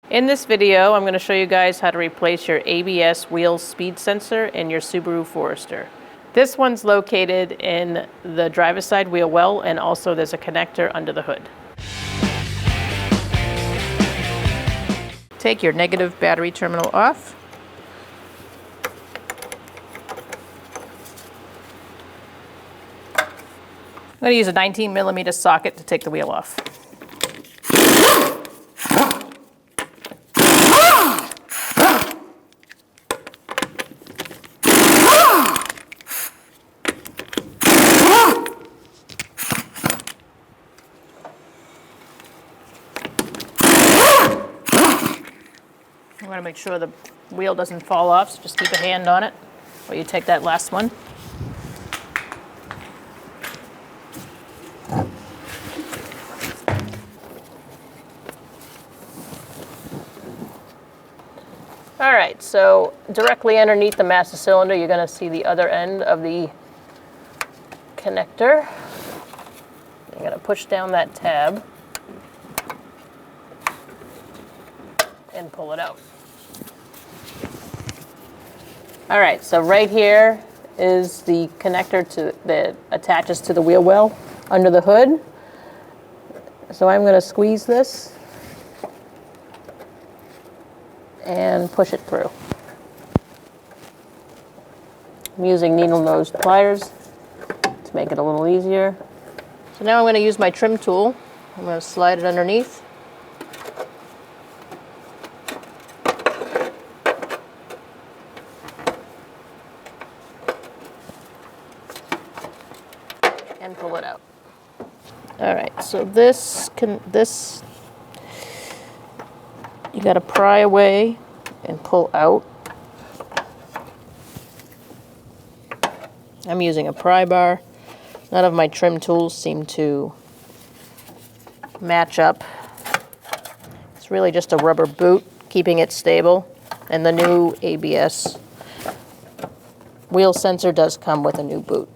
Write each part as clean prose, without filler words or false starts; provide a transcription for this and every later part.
In this video, I'm going to show you guys how to replace your ABS wheel speed sensor in your Subaru Forester. This one's located in the driver's side wheel well, and also there's a connector under the hood. Take your negative battery terminal off. I'm going to use a 19mm socket to take the wheel off. I'm going to make sure the wheel doesn't fall off, so just keep a hand on it while you take that last one. All right, so directly underneath the master cylinder, you're going to see the other end of the connector. You're going to push down that tab and pull it out. All right, so right here is the connector that attaches to the wheel well under the hood. So I'm going to squeeze this and push it through. I'm using needle nose pliers to make it a little easier. So now I'm going to use my trim tool. I'm going to slide it underneath. And pull it out. All right, so this you got to pry away and pull out. I'm using a pry bar. None of my trim tools seem to match up. It's really just a rubber boot keeping it stable, and the new ABS wheel sensor does come with a new boot.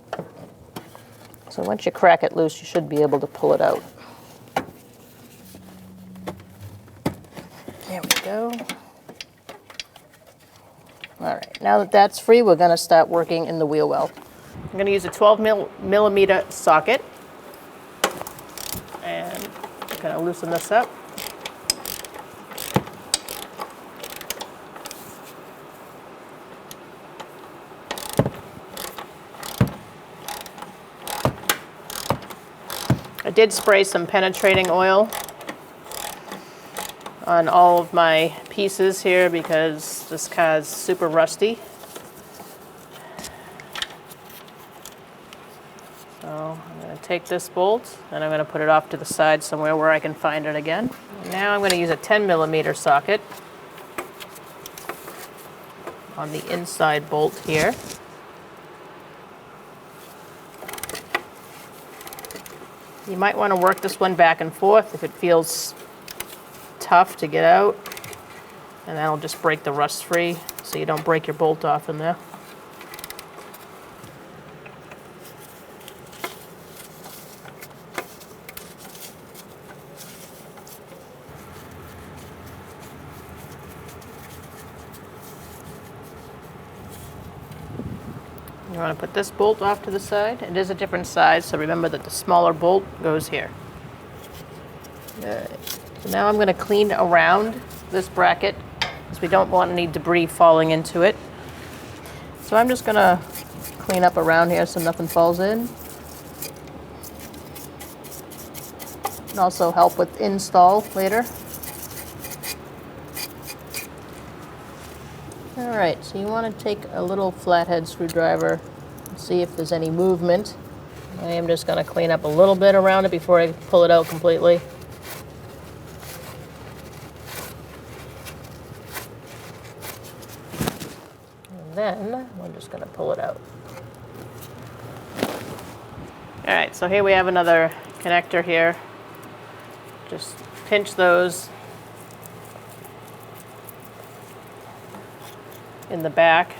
So once you crack it loose, you should be able to pull it out. There we go. All right, now that that's free, we're going to start working in the wheel well. I'm going to use a 12mm socket, and I'm going to loosen this up. I did spray some penetrating oil on all of my pieces here because this car is super rusty. So I'm going to take this bolt and I'm going to put it off to the side somewhere where I can find it again. Now I'm going to use a 10mm socket on the inside bolt here. You might want to work this one back and forth if it feels tough to get out, and that'll just break the rust free so you don't break your bolt off in there. You want to put this bolt off to the side. It is a different size, so remember that the smaller bolt goes here. So now I'm going to clean around this bracket because we don't want any debris falling into it. So I'm just going to clean up around here so nothing falls in. And also help with install later. All right, so you want to take a little flathead screwdriver and see if there's any movement. I am just going to clean up a little bit around it before I pull it out completely. And then I'm just going to pull it out. All right, so here we have another connector here. Just pinch those in the back.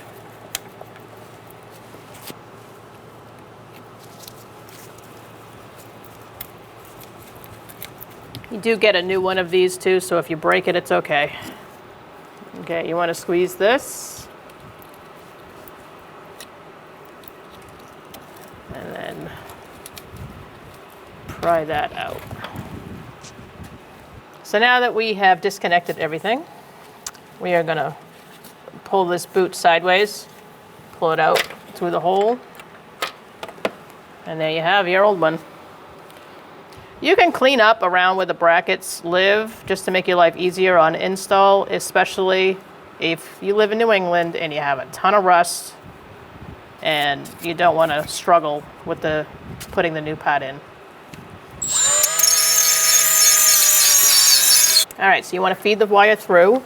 You You do get a new one of these too, so if you break it, it's okay. Okay, you want to squeeze this. And then pry that out. So now that we have disconnected everything, we are going to pull this boot sideways, pull it out through the hole, and there you have your old one. You can clean up around where the brackets live just to make your life easier on install, especially if you live in New England and you have a ton of rust and you don't want to struggle with putting the new part in. All right, so you want to feed the wire through.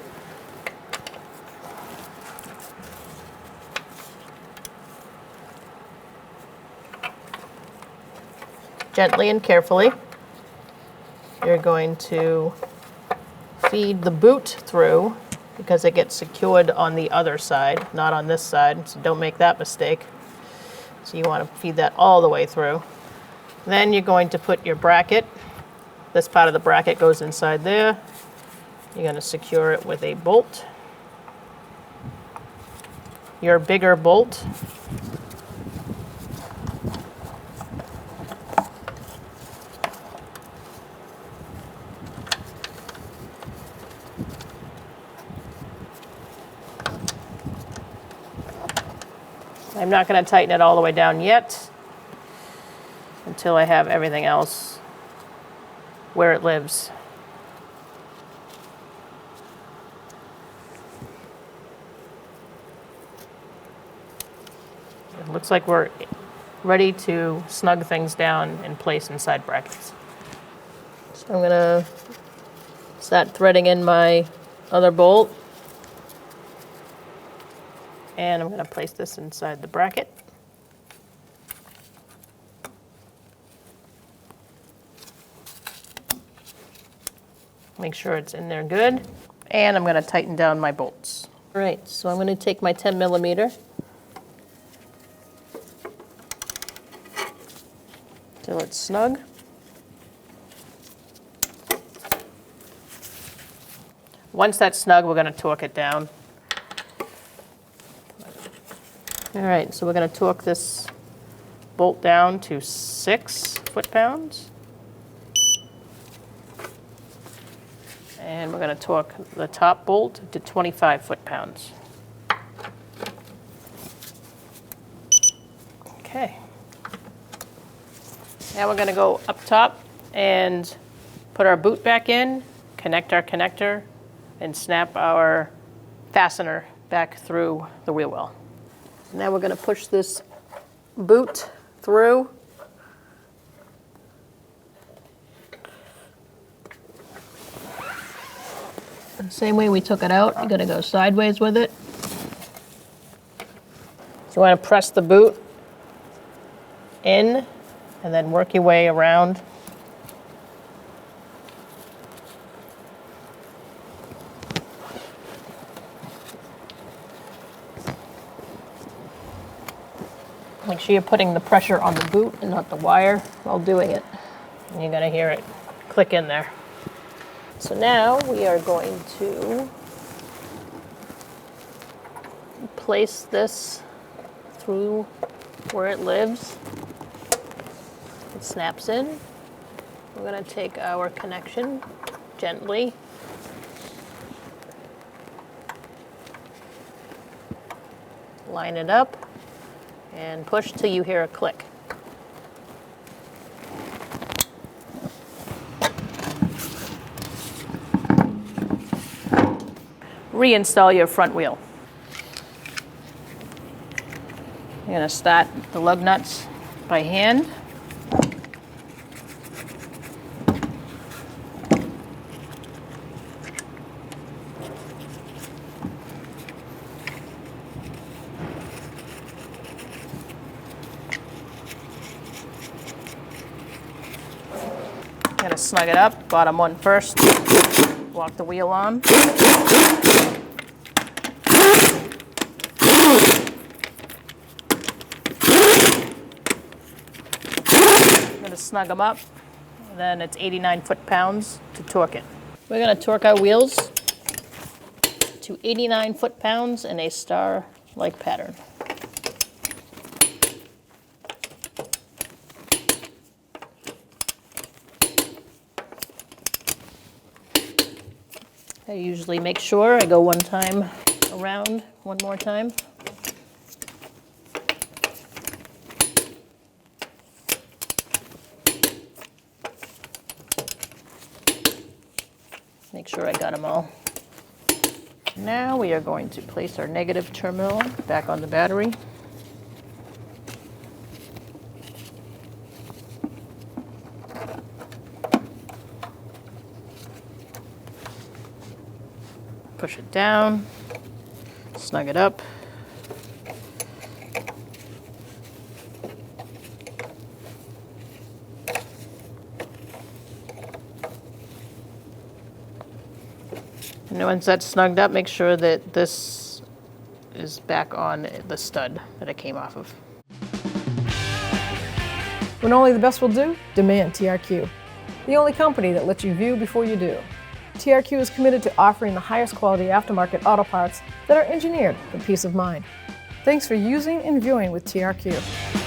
Gently and carefully. You're going to feed the boot through because it gets secured on the other side, not on this side, so don't make that mistake. So you want to feed that all the way through. Then you're going to put your bracket. This part of the bracket goes inside there. You're going to secure it with a bolt. Your bigger bolt. I'm not going to tighten it all the way down yet until I have everything else where it lives. It looks like we're ready to snug things down in place inside brackets. So I'm going to start threading in my other bolt. And I'm going to place this inside the bracket. Make sure it's in there good. And I'm going to tighten down my bolts. All right, so I'm going to take my 10 millimeter. Till it's snug. Once that's snug, we're going to torque it down. All right, so we're going to torque this bolt down to 6 foot-pounds. And we're going to torque the top bolt to 25 foot-pounds. Okay. Now we're going to go up top and put our boot back in, connect our connector, and snap our fastener back through the wheel well. Now we're going to push this boot through. The same way we took it out, you're going to go sideways with it. So you want to press the boot in and then work your way around. Make sure you're putting the pressure on the boot and not the wire while doing it. And you're going to hear it click in there. So now we are going to place this through where it lives. It snaps in. We're going to take our connection gently. Line it up. And push till you hear a click. Reinstall your front wheel. You're going to start the lug nuts by hand. Gotta snug it up, bottom one first. Lock the wheel on. Gonna snug them up And then it's 89 foot-pounds to torque it. We're going to torque our wheels to 89 foot-pounds in a star-like pattern. I usually make sure I go one time around, one more time. Make sure I got them all. Now we are going to place our negative terminal back on the battery. Push it down, snug it up. And once that's snugged up, make sure that this is back on the stud that it came off of. When only the best will do, demand TRQ. The only company that lets you view before you do. TRQ is committed to offering the highest quality aftermarket auto parts that are engineered for peace of mind. Thanks for using and viewing with TRQ.